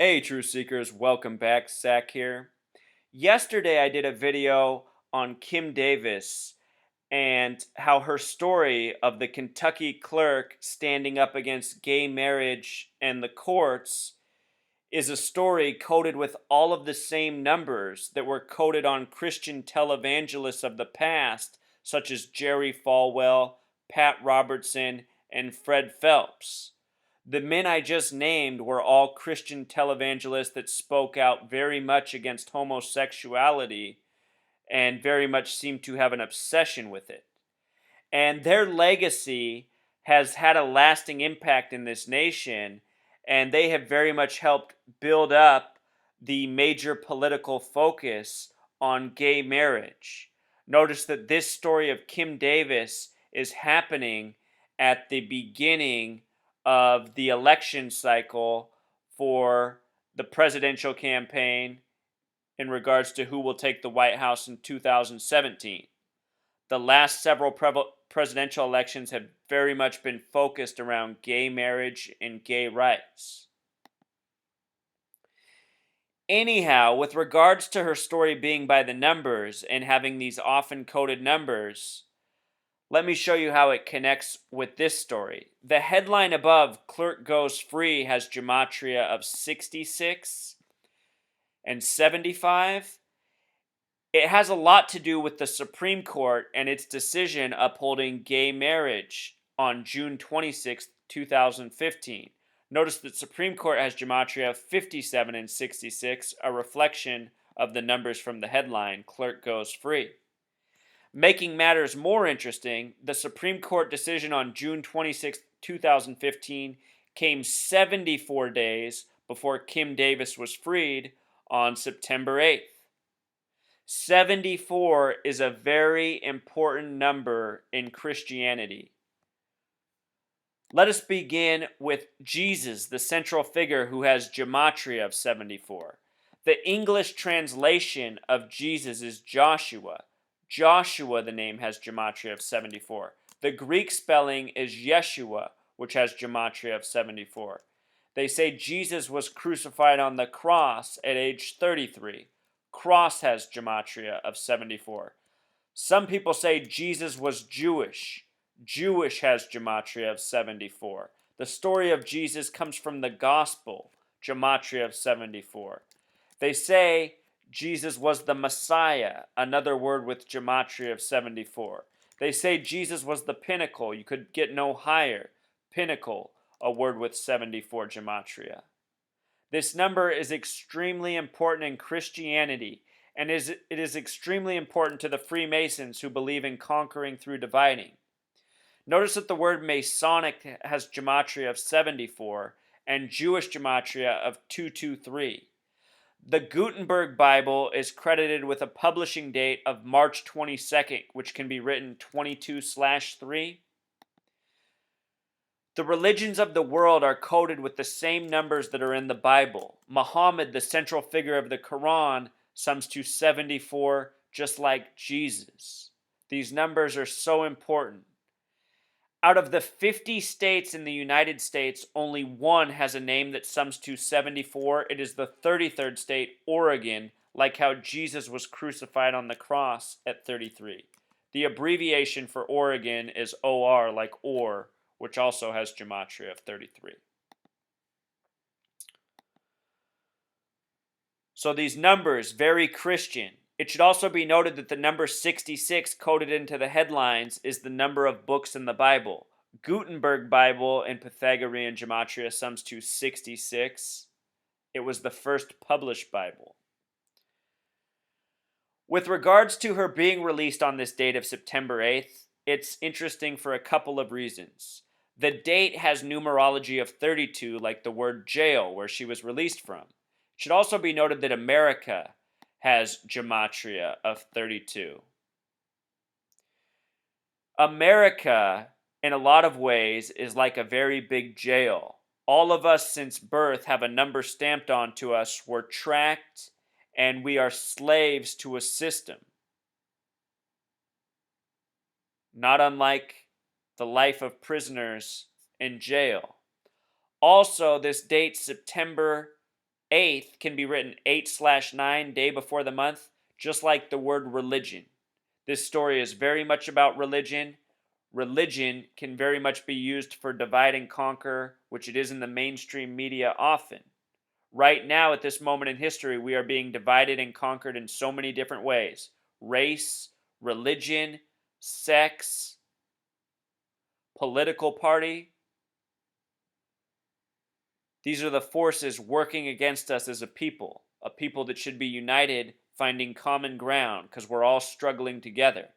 Hey, True Seekers, welcome back. Zach here. Yesterday, I did a video on Kim Davis and how her story of the Kentucky clerk standing up against gay marriage and the courts is a story coded with all of the same numbers that were coded on Christian televangelists of the past, such as Jerry Falwell, Pat Robertson, and Fred Phelps. The men I just named were all Christian televangelists that spoke out very much against homosexuality and very much seemed to have an obsession with it. And their legacy has had a lasting impact in this nation, and they have very much helped build up the major political focus on gay marriage. Notice that this story of Kim Davis is happening at the beginning of the election cycle for the presidential campaign in regards to who will take the White House in 2017. The last several presidential elections have very much been focused around gay marriage and gay rights. Anyhow, with regards to her story being by the numbers and having these often coded numbers, let me show you how it connects with this story. The headline above, Clerk Goes Free, has gematria of 66 and 75. It has a lot to do with the Supreme Court and its decision upholding gay marriage on June 26, 2015. Notice that Supreme Court has gematria of 57 and 66, a reflection of the numbers from the headline, Clerk Goes Free. Making matters more interesting, the Supreme Court decision on June 26, 2015 came 74 days before Kim Davis was freed on September 8th. 74 is a very important number in Christianity. Let us begin with Jesus, the central figure who has gematria of 74. The English translation of Jesus is Joshua. Joshua, the name, has gematria of 74. The Greek spelling is Yeshua, which has gematria of 74. They say Jesus was crucified on the cross at age 33. Cross has gematria of 74. Some people say Jesus was Jewish. Jewish has gematria of 74. The story of Jesus comes from the gospel, gematria of 74. They say Jesus was the Messiah, another word with gematria of 74. They say Jesus was the pinnacle, you could get no higher. Pinnacle, a word with 74 gematria. This number is extremely important in Christianity, and it is extremely important to the Freemasons who believe in conquering through dividing. Notice that the word Masonic has gematria of 74 and Jewish gematria of 223. The Gutenberg Bible is credited with a publishing date of March 22nd, which can be written 22/3. The religions of the world are coded with the same numbers that are in the Bible. Muhammad, the central figure of the Quran, sums to 74, just like Jesus. These numbers are so important. Out of the 50 states in the United States, only one has a name that sums to 74. It is the 33rd state, Oregon, like how Jesus was crucified on the cross at 33. The abbreviation for Oregon is OR, like OR, which also has gematria of 33. So these numbers, very Christian. It should also be noted that the number 66 coded into the headlines is the number of books in the Bible. Gutenberg Bible in Pythagorean gematria sums to 66. It was the first published Bible. With regards to her being released on this date of September 8th, it's interesting for a couple of reasons. The date has numerology of 32, like the word jail, where she was released from. It should also be noted that America has gematria of 32. America, in a lot of ways, is like a very big jail. All of us since birth have a number stamped onto us. We're tracked, and we are slaves to a system. Not unlike the life of prisoners in jail. Also, this date, September 8th can be written 8/9, day before the month, just like the word religion. This story is very much about religion. Religion can very much be used for divide and conquer, which it is in the mainstream media often. Right now, at this moment in history, we are being divided and conquered in so many different ways: race, religion, sex, political party. These are the forces working against us as a people that should be united, finding common ground, because we're all struggling together.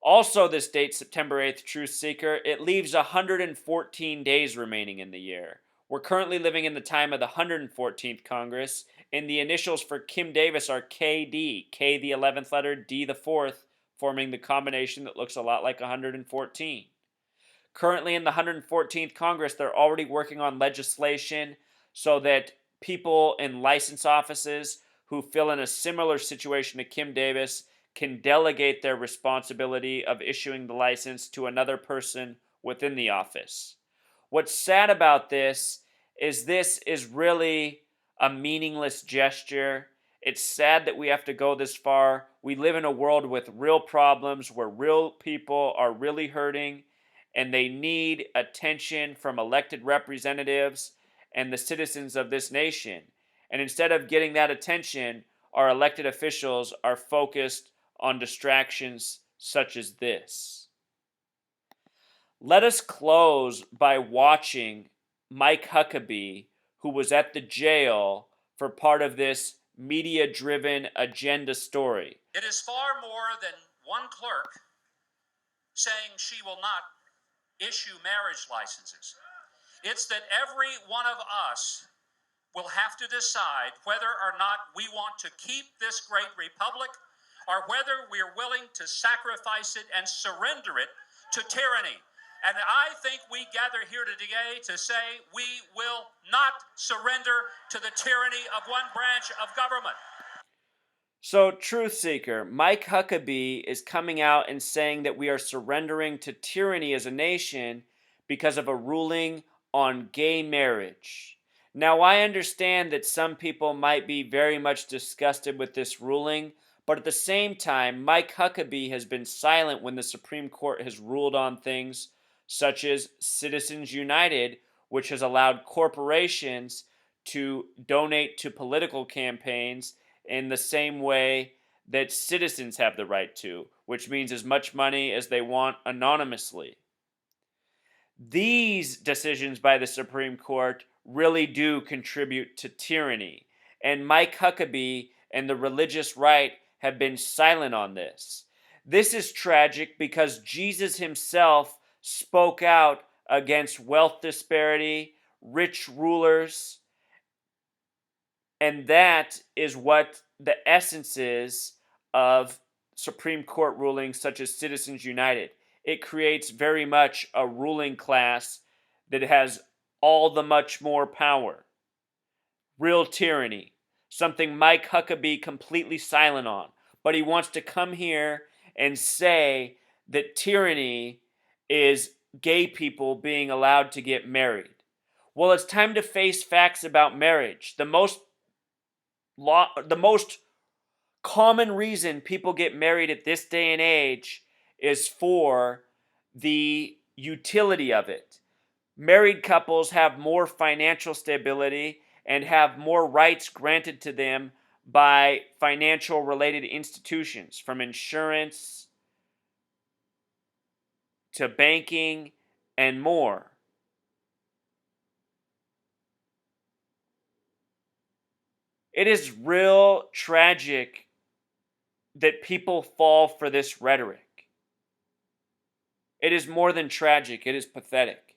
Also, this date, September 8th, Truth Seeker, it leaves 114 days remaining in the year. We're currently living in the time of the 114th Congress, and the initials for Kim Davis are KD, K the 11th letter, D the 4th, forming the combination that looks a lot like 114. Currently in the 114th Congress, they're already working on legislation so that people in license offices who fill in a similar situation to Kim Davis can delegate their responsibility of issuing the license to another person within the office. What's sad about this is really a meaningless gesture. It's sad that we have to go this far. We live in a world with real problems where real people are really hurting, and they need attention from elected representatives and the citizens of this nation. And instead of getting that attention, our elected officials are focused on distractions such as this. Let us close by watching Mike Huckabee, who was at the jail for part of this media-driven agenda story. It is far more than one clerk saying she will not issue marriage licenses. It's that every one of us will have to decide whether or not we want to keep this great republic or whether we're willing to sacrifice it and surrender it to tyranny. And I think we gather here today to say we will not surrender to the tyranny of one branch of government. So, Truth Seeker, Mike Huckabee is coming out and saying that we are surrendering to tyranny as a nation because of a ruling on gay marriage. Now, I understand that some people might be very much disgusted with this ruling, but at the same time, Mike Huckabee has been silent when the Supreme Court has ruled on things such as Citizens United, which has allowed corporations to donate to political campaigns in the same way that citizens have the right to, which means as much money as they want anonymously. These decisions by the Supreme Court really do contribute to tyranny, and Mike Huckabee and the religious right have been silent on this. This is tragic because Jesus himself spoke out against wealth disparity, rich rulers, and that is what the essence is of Supreme Court rulings such as Citizens United. It creates very much a ruling class that has all the much more power. Real tyranny. Something Mike Huckabee completely silent on. But he wants to come here and say that tyranny is gay people being allowed to get married. Well, it's time to face facts about marriage. The most common reason people get married at this day and age is for the utility of it. Married couples have more financial stability and have more rights granted to them by financial related institutions, from insurance to banking and more. It is real tragic that people fall for this rhetoric. It is more than tragic, it is pathetic.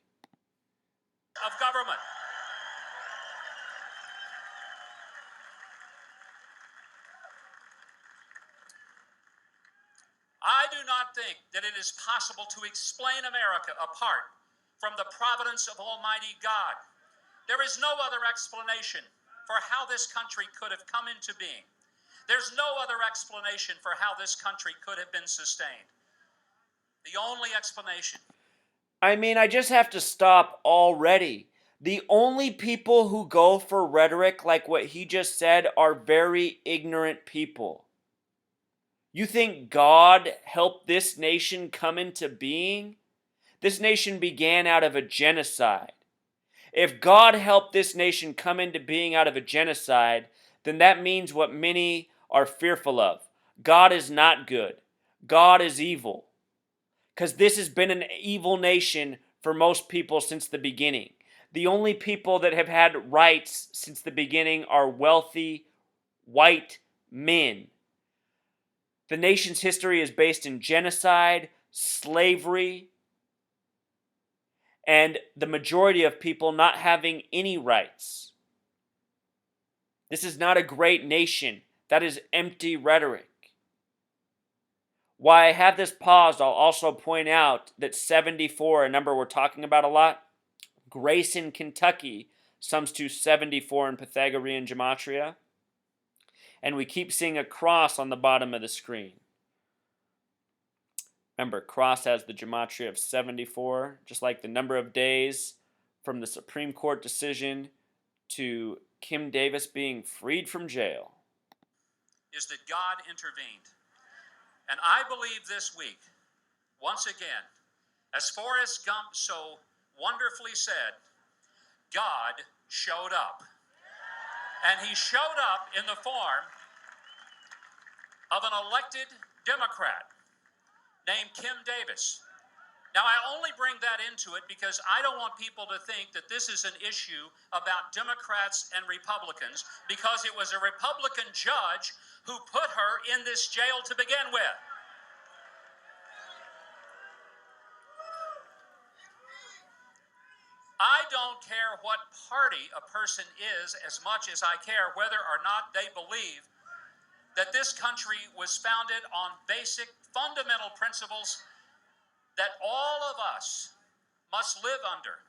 Of government. I do not think that it is possible to explain America apart from the providence of Almighty God. There is no other explanation for how this country could have come into being. There's no other explanation for how this country could have been sustained. The only explanation. I mean, I just have to stop already The only people who go for rhetoric like what he just said are very ignorant people. You think God helped this nation come into being? This nation began out of a genocide. If God helped this nation come into being out of a genocide, then that means what many are fearful of. God is not good. God is evil. Because this has been an evil nation for most people since the beginning. The only people that have had rights since the beginning are wealthy, white men. The nation's history is based in genocide, slavery, and the majority of people not having any rights. This is not a great nation. That is empty rhetoric. While I have this paused, I'll also point out that 74, a number we're talking about a lot, Grayson, Kentucky, sums to 74 in Pythagorean gematria. And we keep seeing a cross on the bottom of the screen. Remember, cross has the gematria of 74, just like the number of days from the Supreme Court decision to Kim Davis being freed from jail. Is that God intervened. And I believe this week, once again, as Forrest Gump so wonderfully said, God showed up. And he showed up in the form of an elected Democrat named Kim Davis. Now, I only bring that into it because I don't want people to think that this is an issue about Democrats and Republicans, because it was a Republican judge who put her in this jail to begin with. I don't care what party a person is as much as I care whether or not they believe that this country was founded on basic, fundamental principles that all of us must live under.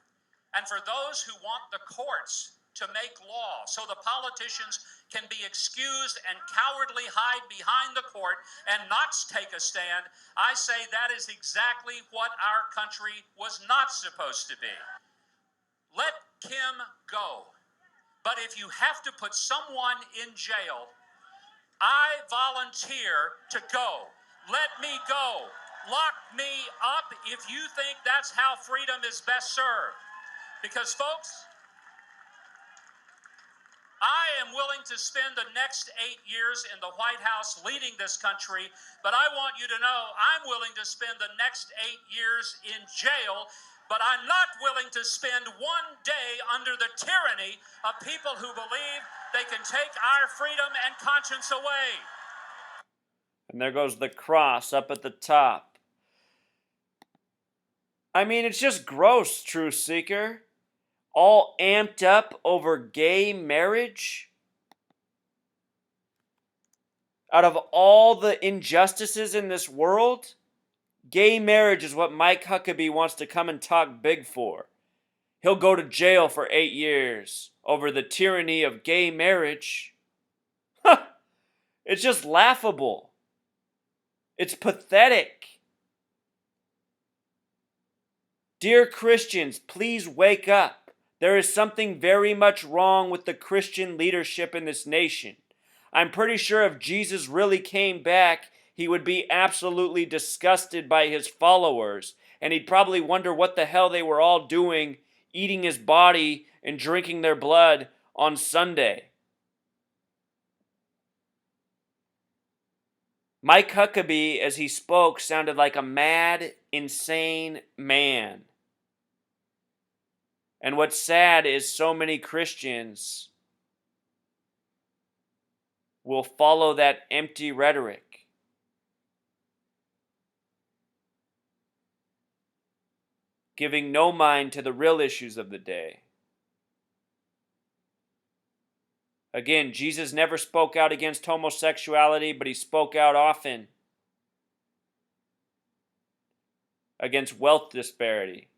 And for those who want the courts to make law so the politicians can be excused and cowardly hide behind the court and not take a stand, I say that is exactly what our country was not supposed to be. Let Kim go. But if you have to put someone in jail, I volunteer to go. Let me go. Lock me up if you think that's how freedom is best served. Because, folks, I am willing to spend the next 8 years in the White House leading this country, but I want you to know I'm willing to spend the next 8 years in jail, but I'm not willing to spend one day under the tyranny of people who believe they can take our freedom and conscience away. And there goes the cross up at the top. I mean, it's just gross, Truth Seeker. All amped up over gay marriage. Out of all the injustices in this world, gay marriage is what Mike Huckabee wants to come and talk big for. He'll go to jail for 8 years over the tyranny of gay marriage. It's just laughable. It's pathetic. Dear Christians, please wake up. There is something very much wrong with the Christian leadership in this nation. I'm pretty sure if Jesus really came back, he would be absolutely disgusted by his followers, and he'd probably wonder what the hell they were all doing, eating his body and drinking their blood on Sunday. Mike Huckabee, as he spoke, sounded like a mad, insane man. And what's sad is so many Christians will follow that empty rhetoric. Giving no mind to the real issues of the day. Again, Jesus never spoke out against homosexuality, but he spoke out often against wealth disparity,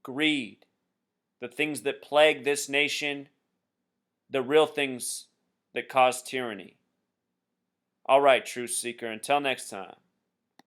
greed, the things that plague this nation, the real things that cause tyranny. All right, Truth Seeker, until next time.